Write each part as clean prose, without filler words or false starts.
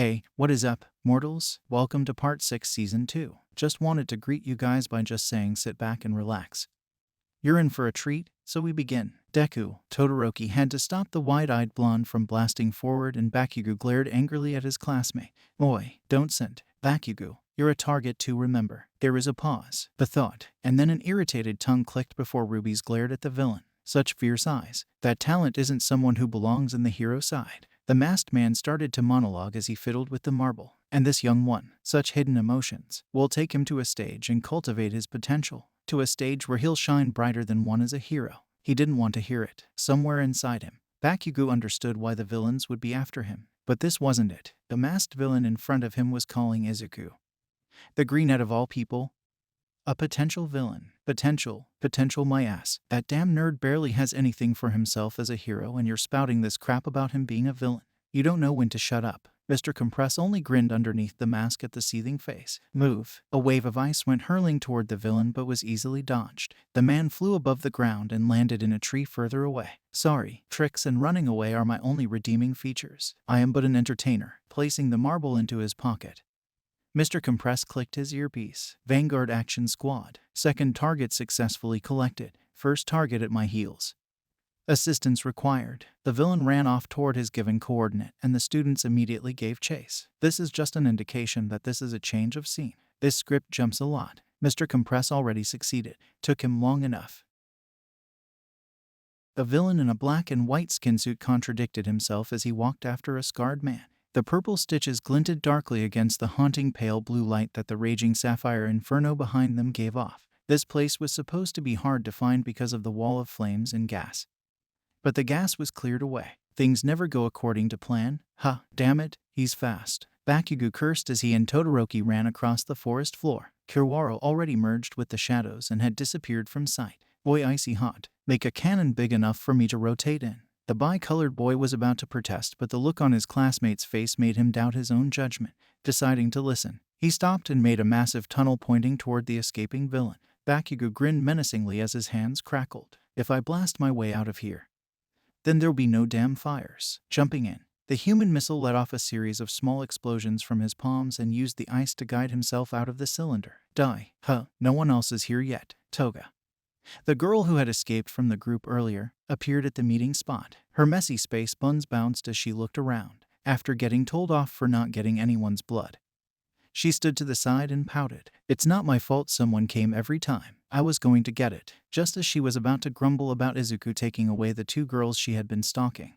Hey, what is up, mortals? Welcome to part 6 season 2. Just wanted to greet you guys by just saying sit back and relax. You're in for a treat, so we begin. Deku, Todoroki had to stop the wide-eyed blonde from blasting forward and Bakugo glared angrily at his classmate. Oi, don't send. Bakugo, you're a target to remember. There is a pause, a thought, and then an irritated tongue clicked before Ruby's glared at the villain. Such fierce eyes. That talent isn't someone who belongs in the hero side. The masked man started to monologue as he fiddled with the marble. And this young one, such hidden emotions. We'll take him to a stage and cultivate his potential. To a stage where he'll shine brighter than one as a hero. He didn't want to hear it. Somewhere inside him, Bakugo understood why the villains would be after him. But this wasn't it. The masked villain in front of him was calling Izuku, the greenhead of all people, a potential villain. Potential my ass. That damn nerd barely has anything for himself as a hero and you're spouting this crap about him being a villain. You don't know when to shut up. Mr. Compress only grinned underneath the mask at the seething face. Move. A wave of ice went hurling toward the villain but was easily dodged. The man flew above the ground and landed in a tree further away. Sorry, tricks and running away are my only redeeming features. I am but an entertainer. Placing the marble into his pocket, Mr. Compress clicked his earpiece. Vanguard Action Squad. Second target successfully collected. First target at my heels. Assistance required. The villain ran off toward his given coordinate, and the students immediately gave chase. This is just an indication that this is a change of scene. This script jumps a lot. Mr. Compress already succeeded. Took him long enough. The villain in a black and white skin suit contradicted himself as he walked after a scarred man. The purple stitches glinted darkly against the haunting pale blue light that the raging sapphire inferno behind them gave off. This place was supposed to be hard to find because of the wall of flames and gas. But the gas was cleared away. Things never go according to plan. Ha, damn it, he's fast. Bakugo cursed as he and Todoroki ran across the forest floor. Kiwara already merged with the shadows and had disappeared from sight. Boy, icy hot. Make a cannon big enough for me to rotate in. The bi-colored boy was about to protest, but the look on his classmate's face made him doubt his own judgment. Deciding to listen, he stopped and made a massive tunnel pointing toward the escaping villain. Bakugo grinned menacingly as his hands crackled. If I blast my way out of here, then there'll be no damn fires. Jumping in, the human missile let off a series of small explosions from his palms and used the ice to guide himself out of the cylinder. Die. Huh, no one else is here yet. Toga, the girl who had escaped from the group earlier, appeared at the meeting spot. Her messy space buns bounced as she looked around. After getting told off for not getting anyone's blood, she stood to the side and pouted. It's not my fault someone came every time. I was going to get it. Just as she was about to grumble about Izuku taking away the two girls she had been stalking,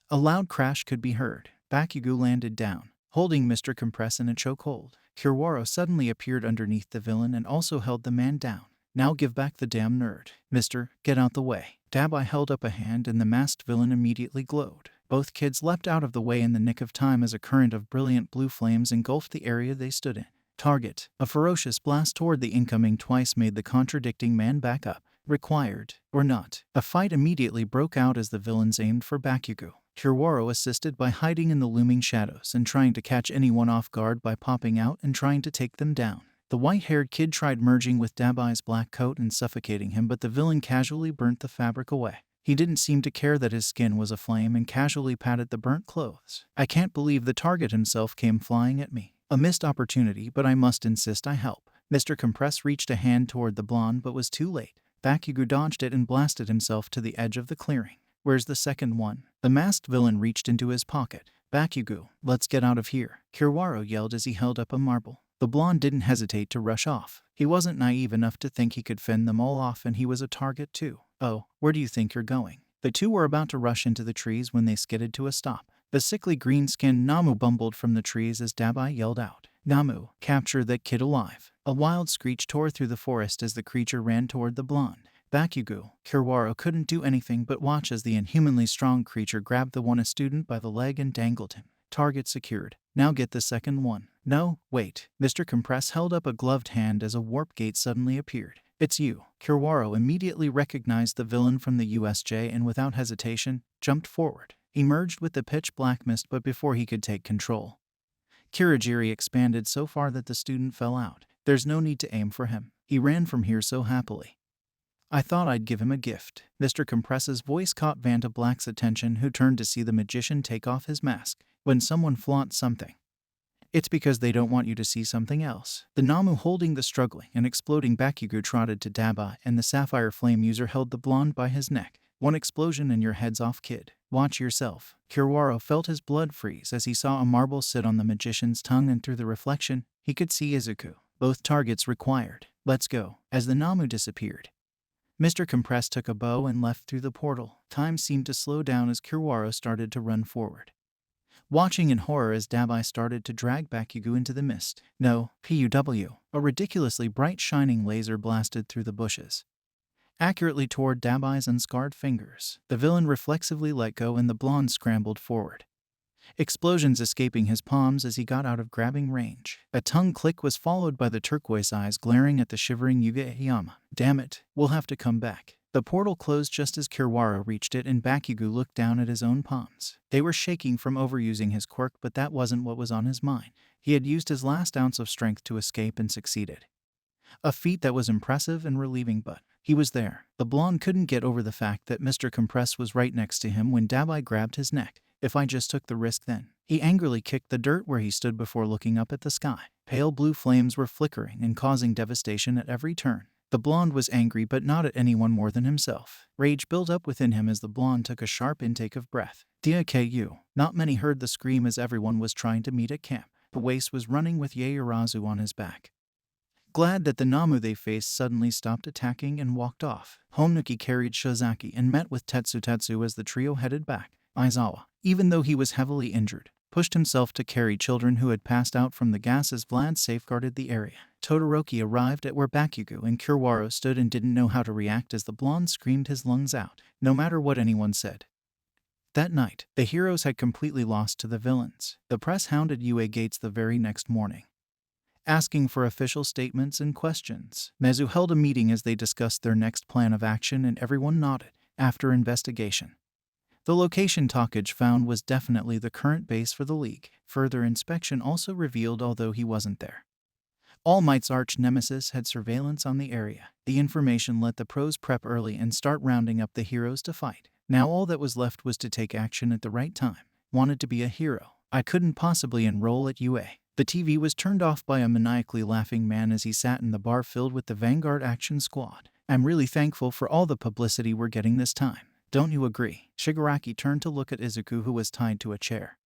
a loud crash could be heard. Bakugo landed down, holding Mr. Compress in a chokehold. Kiwara suddenly appeared underneath the villain and also held the man down. Now give back the damn nerd. Mister, get out the way. Dabai held up a hand and the masked villain immediately glowed. Both kids leapt out of the way in the nick of time as a current of brilliant blue flames engulfed the area they stood in. Target. A ferocious blast toward the incoming twice made the contradicting man back up. Required, or not. A fight immediately broke out as the villains aimed for Bakugo. Kiwara assisted by hiding in the looming shadows and trying to catch anyone off guard by popping out and trying to take them down. The white-haired kid tried merging with Dabai's black coat and suffocating him, but the villain casually burnt the fabric away. He didn't seem to care that his skin was aflame and casually patted the burnt clothes. I can't believe the target himself came flying at me. A missed opportunity, but I must insist I help. Mr. Compress reached a hand toward the blonde but was too late. Bakugo dodged it and blasted himself to the edge of the clearing. Where's the second one? The masked villain reached into his pocket. Bakugo, let's get out of here. Kiwara yelled as he held up a marble. The blonde didn't hesitate to rush off. He wasn't naive enough to think he could fend them all off, and he was a target too. Oh, where do you think you're going? The two were about to rush into the trees when they skidded to a stop. The sickly green-skinned Namu bumbled from the trees as Dabai yelled out, Namu, capture that kid alive. A wild screech tore through the forest as the creature ran toward the blonde. Bakugo, Kiwara couldn't do anything but watch as the inhumanly strong creature grabbed the one student by the leg and dangled him. Target secured. Now get the second one. No, wait. Mr. Compress held up a gloved hand as a warp gate suddenly appeared. It's you. Kiwara immediately recognized the villain from the USJ and without hesitation, jumped forward. He merged with the pitch black mist, but before he could take control, Kirigiri expanded so far that the student fell out. There's no need to aim for him. He ran from here so happily. I thought I'd give him a gift. Mr. Compress's voice caught Vanta Black's attention, who turned to see the magician take off his mask. When someone flaunts something, it's because they don't want you to see something else. The Namu holding the struggling and exploding Bakugo trotted to Daba, and the Sapphire Flame user held the blonde by his neck. One explosion and your head's off, kid. Watch yourself. Kiwara felt his blood freeze as he saw a marble sit on the magician's tongue, and through the reflection, he could see Izuku. Both targets required. Let's go. As the Namu disappeared, Mr. Compress took a bow and left through the portal. Time seemed to slow down as Kiwara started to run forward, watching in horror as Dabai started to drag Bakugo into the mist. No, PUW. A ridiculously bright shining laser blasted through the bushes, accurately toward Dabai's unscarred fingers. The villain reflexively let go and the blonde scrambled forward, explosions escaping his palms as he got out of grabbing range. A tongue click was followed by the turquoise eyes glaring at the shivering Yuga-Iyama. Damn it, we'll have to come back. The portal closed just as Kiwara reached it, and Bakugo looked down at his own palms. They were shaking from overusing his quirk, but that wasn't what was on his mind. He had used his last ounce of strength to escape and succeeded. A feat that was impressive and relieving, but he was there. The blonde couldn't get over the fact that Mr. Compress was right next to him when Dabai grabbed his neck. If I just took the risk then. He angrily kicked the dirt where he stood before looking up at the sky. Pale blue flames were flickering and causing devastation at every turn. The blonde was angry, but not at anyone more than himself. Rage built up within him as the blonde took a sharp intake of breath. Deku. Not many heard the scream as everyone was trying to meet at camp. Waste was running with Yaoyorozu on his back, glad that the Namu they faced suddenly stopped attacking and walked off. Honuki carried Shozaki and met with Tetsu as the trio headed back. Aizawa, even though he was heavily injured, pushed himself to carry children who had passed out from the gas as Vlad safeguarded the area. Todoroki arrived at where Bakugo and Kiwara stood and didn't know how to react as the blonde screamed his lungs out, no matter what anyone said. That night, the heroes had completely lost to the villains. The press hounded UA Gates the very next morning, asking for official statements and questions. Nezu held a meeting as they discussed their next plan of action, and everyone nodded. After investigation, the location Takage found was definitely the current base for the League. Further inspection also revealed, although he wasn't there, All Might's arch-nemesis had surveillance on the area. The information let the pros prep early and start rounding up the heroes to fight. Now all that was left was to take action at the right time. Wanted to be a hero. I couldn't possibly enroll at UA. The TV was turned off by a maniacally laughing man as he sat in the bar filled with the Vanguard Action Squad. I'm really thankful for all the publicity we're getting this time. Don't you agree? Shigaraki turned to look at Izuku, who was tied to a chair,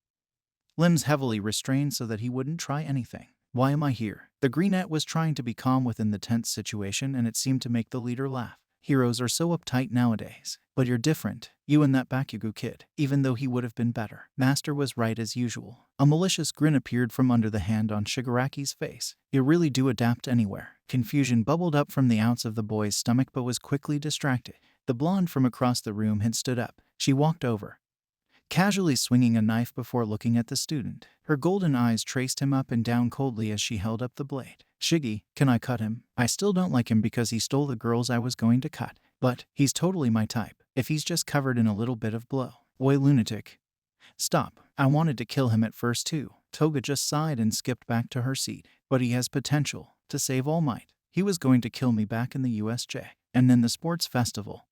limbs heavily restrained so that he wouldn't try anything. Why am I here? The Greenette was trying to be calm within the tense situation, and it seemed to make the leader laugh. Heroes are so uptight nowadays. But you're different. You and that Bakugo kid. Even though he would have been better. Master was right as usual. A malicious grin appeared from under the hand on Shigaraki's face. You really do adapt anywhere. Confusion bubbled up from the outs of the boy's stomach, but was quickly distracted. The blonde from across the room had stood up. She walked over, casually swinging a knife before looking at the student. Her golden eyes traced him up and down coldly as she held up the blade. Shiggy, can I cut him? I still don't like him because he stole the girls I was going to cut. But he's totally my type, if he's just covered in a little bit of blow. Oi, lunatic. Stop. I wanted to kill him at first too. Toga just sighed and skipped back to her seat. But he has potential to save All Might. He was going to kill me back in the USJ, and then the sports festival,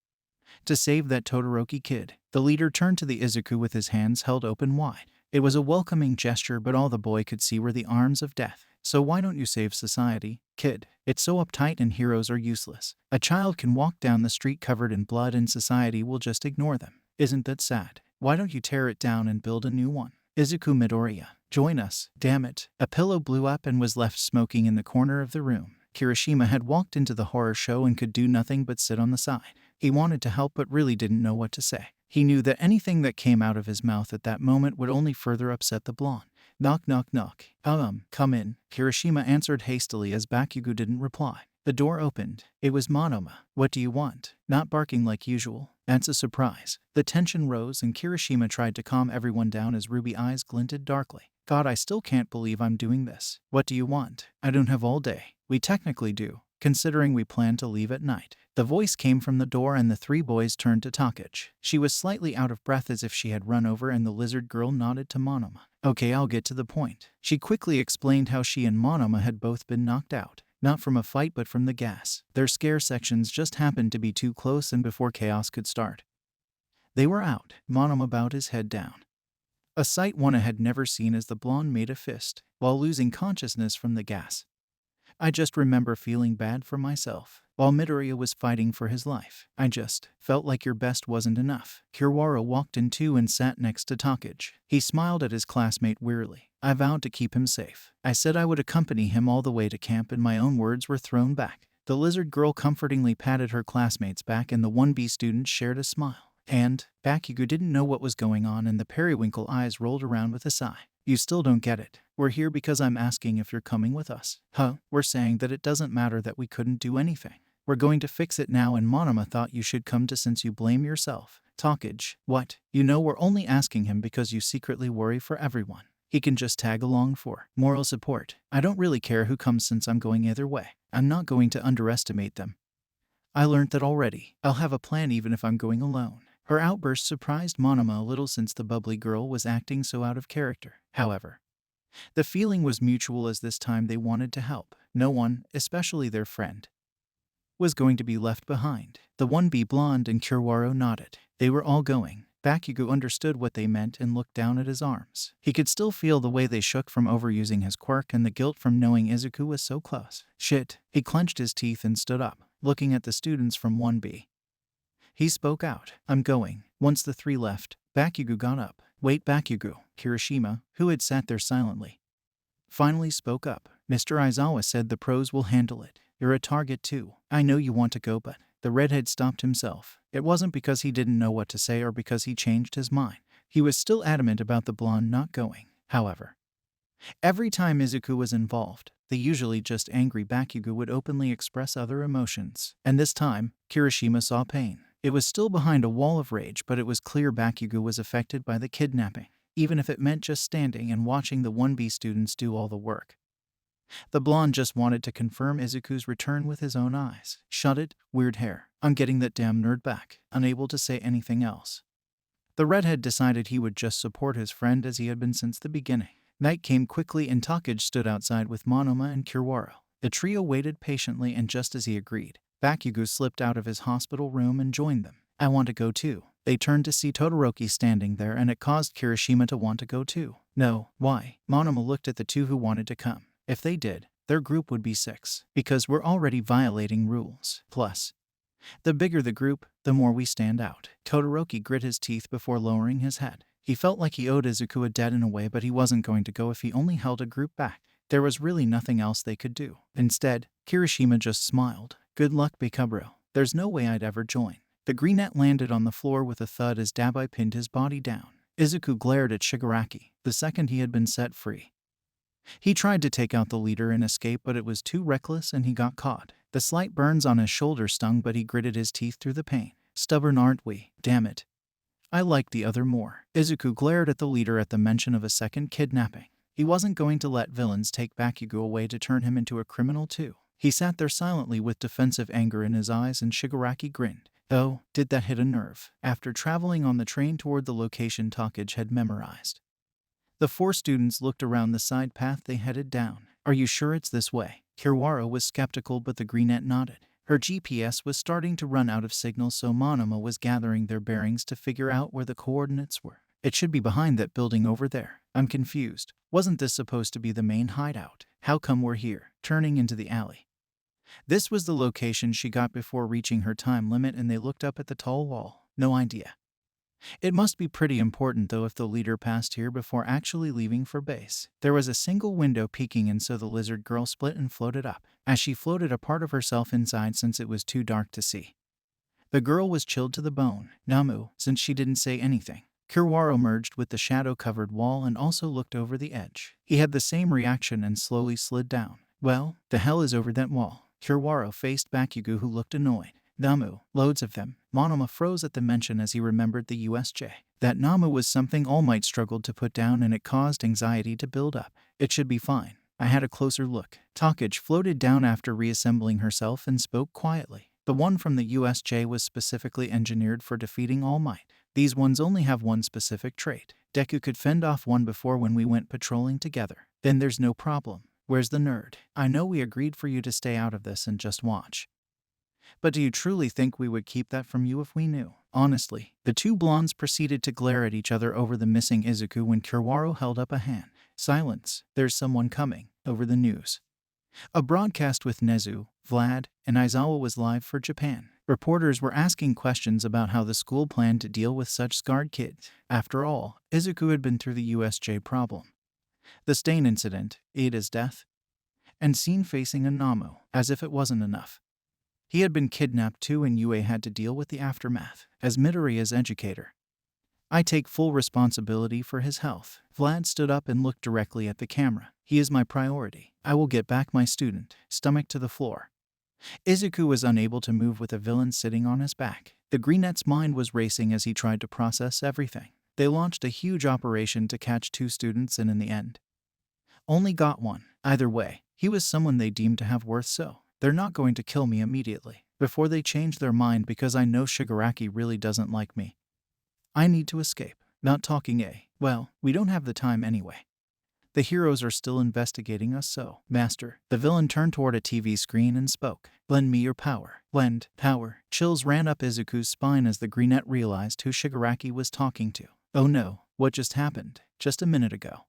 to save that Todoroki kid. The leader turned to the Izuku with his hands held open wide. It was a welcoming gesture, but all the boy could see were the arms of death. So why don't you save society, kid? It's so uptight and heroes are useless. A child can walk down the street covered in blood and society will just ignore them. Isn't that sad? Why don't you tear it down and build a new one? Izuku Midoriya, join us. Damn it. A pillow blew up and was left smoking in the corner of the room. Kirishima had walked into the horror show and could do nothing but sit on the side. He wanted to help but really didn't know what to say. He knew that anything that came out of his mouth at that moment would only further upset the blonde. Knock, knock, knock. Come in. Kirishima answered hastily as Bakugo didn't reply. The door opened. It was Monoma. What do you want? Not barking like usual. That's a surprise. The tension rose and Kirishima tried to calm everyone down as ruby eyes glinted darkly. God, I still can't believe I'm doing this. What do you want? I don't have all day. We technically do, considering we plan to leave at night. The voice came from the door and the three boys turned to Takage. She was slightly out of breath as if she had run over, and the lizard girl nodded to Monoma. Okay, I'll get to the point. She quickly explained how she and Monoma had both been knocked out. Not from a fight but from the gas. Their scare sections just happened to be too close, and before chaos could start, they were out. Monoma bowed his head down. A sight one had never seen as the blonde made a fist, while losing consciousness from the gas. I just remember feeling bad for myself. While Midoriya was fighting for his life, I just felt like your best wasn't enough. Kiwara walked in too and sat next to Takage. He smiled at his classmate wearily. I vowed to keep him safe. I said I would accompany him all the way to camp, and my own words were thrown back. The lizard girl comfortingly patted her classmate's back, and the 1B student shared a smile. And Bakugo didn't know what was going on, and the periwinkle eyes rolled around with a sigh. You still don't get it. We're here because I'm asking if you're coming with us. Huh? We're saying that it doesn't matter that we couldn't do anything. We're going to fix it now, and Monoma thought you should come to since you blame yourself. Takage, what? You know we're only asking him because you secretly worry for everyone. He can just tag along for moral support. I don't really care who comes since I'm going either way. I'm not going to underestimate them. I learned that already. I'll have a plan even if I'm going alone. Her outburst surprised Monoma a little since the bubbly girl was acting so out of character. However, the feeling was mutual, as this time they wanted to help. No one, especially their friend, was going to be left behind. The 1B blonde and Kiwara nodded. They were all going. Bakugo understood what they meant and looked down at his arms. He could still feel the way they shook from overusing his quirk and the guilt from knowing Izuku was so close. Shit. He clenched his teeth and stood up, looking at the students from 1B. He spoke out. I'm going. Once the three left, Bakugo got up. Wait, Bakugo. Kirishima, who had sat there silently, finally spoke up. Mr. Aizawa said the pros will handle it. You're a target too. I know you want to go, but the redhead stopped himself. It wasn't because he didn't know what to say or because he changed his mind. He was still adamant about the blonde not going. However, every time Izuku was involved, the usually just angry Bakugo would openly express other emotions. And this time, Kirishima saw pain. It was still behind a wall of rage, but it was clear Bakugo was affected by the kidnapping, even if it meant just standing and watching the 1B students do all the work. The blonde just wanted to confirm Izuku's return with his own eyes. Shut it, weird hair. I'm getting that damn nerd back. Unable to say anything else, the redhead decided he would just support his friend as he had been since the beginning. Night came quickly and Takage stood outside with Monoma and Kiwara. The trio waited patiently, and just as he agreed, Bakugo slipped out of his hospital room and joined them. I want to go too. They turned to see Todoroki standing there, and it caused Kirishima to want to go too. No, why? Monoma looked at the two who wanted to come. If they did, their group would be 6, because we're already violating rules. Plus, the bigger the group, the more we stand out. Todoroki grit his teeth before lowering his head. He felt like he owed Izuku a debt in a way, but he wasn't going to go if he only held a group back. There was really nothing else they could do. Instead, Kirishima just smiled. Good luck, Bikubro. There's no way I'd ever join. The greenette landed on the floor with a thud as Dabai pinned his body down. Izuku glared at Shigaraki the second he had been set free. He tried to take out the leader and escape, but it was too reckless and he got caught. The slight burns on his shoulder stung, but he gritted his teeth through the pain. Stubborn, aren't we? Damn it. I liked the other more. Izuku glared at the leader at the mention of a second kidnapping. He wasn't going to let villains take Bakugo away to turn him into a criminal too. He sat there silently with defensive anger in his eyes, and Shigaraki grinned. Oh, did that hit a nerve? After traveling on the train toward the location Takage had memorized, the 4 students looked around the side path they headed down. Are you sure it's this way? Kiwara was skeptical, but the greenette nodded. Her GPS was starting to run out of signal, so Monoma was gathering their bearings to figure out where the coordinates were. It should be behind that building over there. I'm confused. Wasn't this supposed to be the main hideout? How come we're here? Turning into the alley. This was the location she got before reaching her time limit, and they looked up at the tall wall. No idea. It must be pretty important though if the leader passed here before actually leaving for base. There was a single window peeking in, so the lizard girl split and floated up. As she floated, a part of herself inside since it was too dark to see. The girl was chilled to the bone. Namu, since she didn't say anything. Kiwara merged with the shadow-covered wall and also looked over the edge. He had the same reaction and slowly slid down. Well, the hell is over that wall? Kiwara faced Bakugo, who looked annoyed. Namu, loads of them. Monoma froze at the mention as he remembered the USJ. That Namu was something All Might struggled to put down, and it caused anxiety to build up. It should be fine. I had a closer look. Takage floated down after reassembling herself and spoke quietly. The one from the USJ was specifically engineered for defeating All Might. These ones only have one specific trait. Deku could fend off one before when we went patrolling together. Then there's no problem. Where's the nerd? I know we agreed for you to stay out of this and just watch. But do you truly think we would keep that from you if we knew? Honestly, the two blondes proceeded to glare at each other over the missing Izuku when Kiwaro held up a hand. Silence. There's someone coming. Over the news. A broadcast with Nezu, Vlad, and Aizawa was live for Japan. Reporters were asking questions about how the school planned to deal with such scarred kids. After all, Izuku had been through the USJ problem, the stain incident, Ada's death, and seen facing a Namu, as if it wasn't enough. He had been kidnapped too, and Yue had to deal with the aftermath. As Midoriya's educator, I take full responsibility for his health. Vlad stood up and looked directly at the camera. He is my priority. I will get back my student. Stomach to the floor. Izuku was unable to move with a villain sitting on his back. The Greenette's mind was racing as he tried to process everything. They launched a huge operation to catch two students and in the end, only got one. Either way, he was someone they deemed to have worth, so they're not going to kill me immediately, before they change their mind, because I know Shigaraki really doesn't like me. I need to escape. Not talking well, we don't have the time anyway. The heroes are still investigating us, so, Master. The villain turned toward a TV screen and spoke. Lend me your power. Lend power. Chills ran up Izuku's spine as the Greenette realized who Shigaraki was talking to. Oh no, what just happened? Just a minute ago.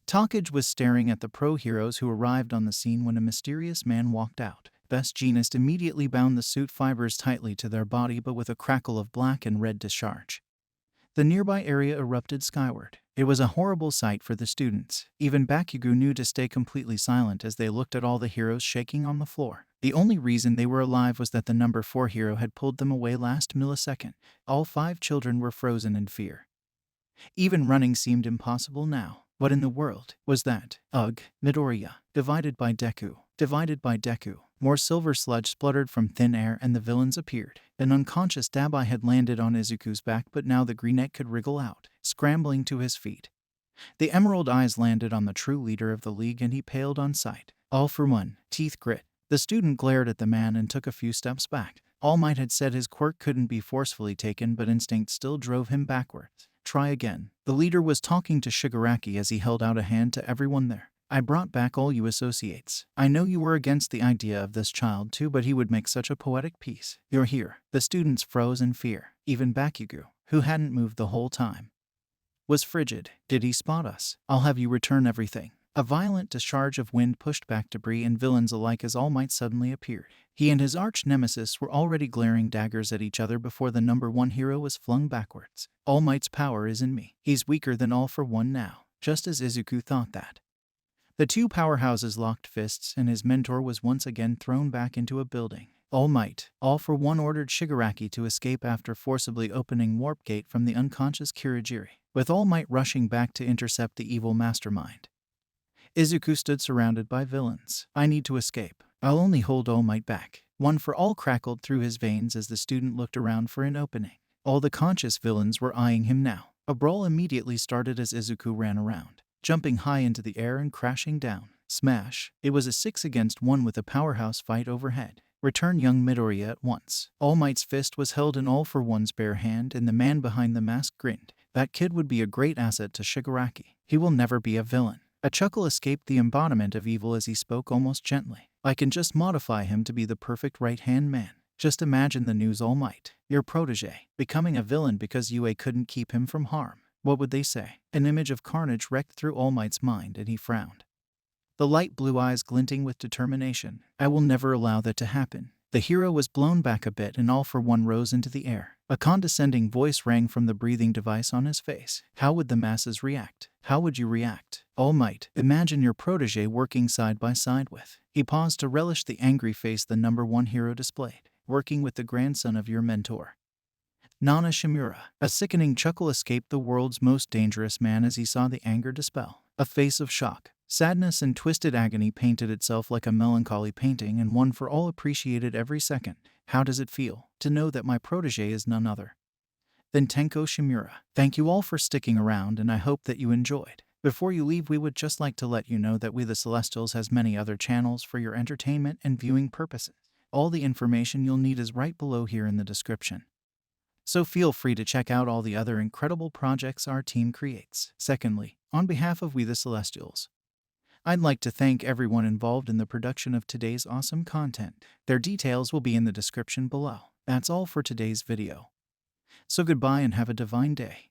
Takage was staring at the pro heroes who arrived on the scene when a mysterious man walked out. Best Jeanist immediately bound the suit fibers tightly to their body, but with a crackle of black and red discharge. The nearby area erupted skyward. It was a horrible sight for the students. Even Bakugo knew to stay completely silent as they looked at all the heroes shaking on the floor. The only reason they were alive was that the number 4 hero had pulled them away last millisecond. All 5 children were frozen in fear. Even running seemed impossible now. What in the world was that? Ugh, Midoriya. Divided by Deku. Divided by Deku. More silver sludge spluttered from thin air and the villains appeared. An unconscious Dabai had landed on Izuku's back, but now the Greenette could wriggle out, scrambling to his feet. The emerald eyes landed on the true leader of the league and he paled on sight. All for one. Teeth grit. The student glared at the man and took a few steps back. All Might had said his quirk couldn't be forcefully taken, but instinct still drove him backwards. Try again. The leader was talking to Shigaraki as he held out a hand to everyone there. I brought back all you associates. I know you were against the idea of this child too, but he would make such a poetic piece. You're here. The students froze in fear. Even Bakugo, who hadn't moved the whole time, was frigid. Did he spot us? I'll have you return everything. A violent discharge of wind pushed back debris and villains alike as All Might suddenly appeared. He and his arch-nemesis were already glaring daggers at each other before the number 1 hero was flung backwards. All Might's power is in me. He's weaker than All for One now, just as Izuku thought that. The two powerhouses locked fists and his mentor was once again thrown back into a building. All Might, All for One ordered Shigaraki to escape after forcibly opening Warp Gate from the unconscious Kirigiri, with All Might rushing back to intercept the evil mastermind. Izuku stood surrounded by villains. I need to escape. I'll only hold All Might back. One for All crackled through his veins as the student looked around for an opening. All the conscious villains were eyeing him now. A brawl immediately started as Izuku ran around, jumping high into the air and crashing down. Smash. It was a 6 against 1 with a powerhouse fight overhead. Return young Midoriya at once. All Might's fist was held in All for One's bare hand and the man behind the mask grinned. That kid would be a great asset to Shigaraki. He will never be a villain. A chuckle escaped the embodiment of evil as he spoke almost gently. I can just modify him to be the perfect right-hand man. Just imagine the news, All Might, your protege, becoming a villain because Yue couldn't keep him from harm. What would they say? An image of carnage wrecked through All Might's mind and he frowned, the light blue eyes glinting with determination. I will never allow that to happen. The hero was blown back a bit and All for One rose into the air. A condescending voice rang from the breathing device on his face. How would the masses react? How would you react? All Might, imagine your protege working side by side with. He paused to relish the angry face the number 1 hero displayed. Working with the grandson of your mentor, Nana Shimura. A sickening chuckle escaped the world's most dangerous man as he saw the anger dispel. A face of shock, sadness and twisted agony painted itself like a melancholy painting, and One for All appreciated every second. How does it feel to know that my protege is none other than Tenko Shimura? Thank you all for sticking around and I hope that you enjoyed. Before you leave, we would just like to let you know that We the Celestials has many other channels for your entertainment and viewing purposes. All the information you'll need is right below here in the description. So feel free to check out all the other incredible projects our team creates. Secondly, on behalf of We the Celestials, I'd like to thank everyone involved in the production of today's awesome content. Their details will be in the description below. That's all for today's video. So goodbye and have a divine day.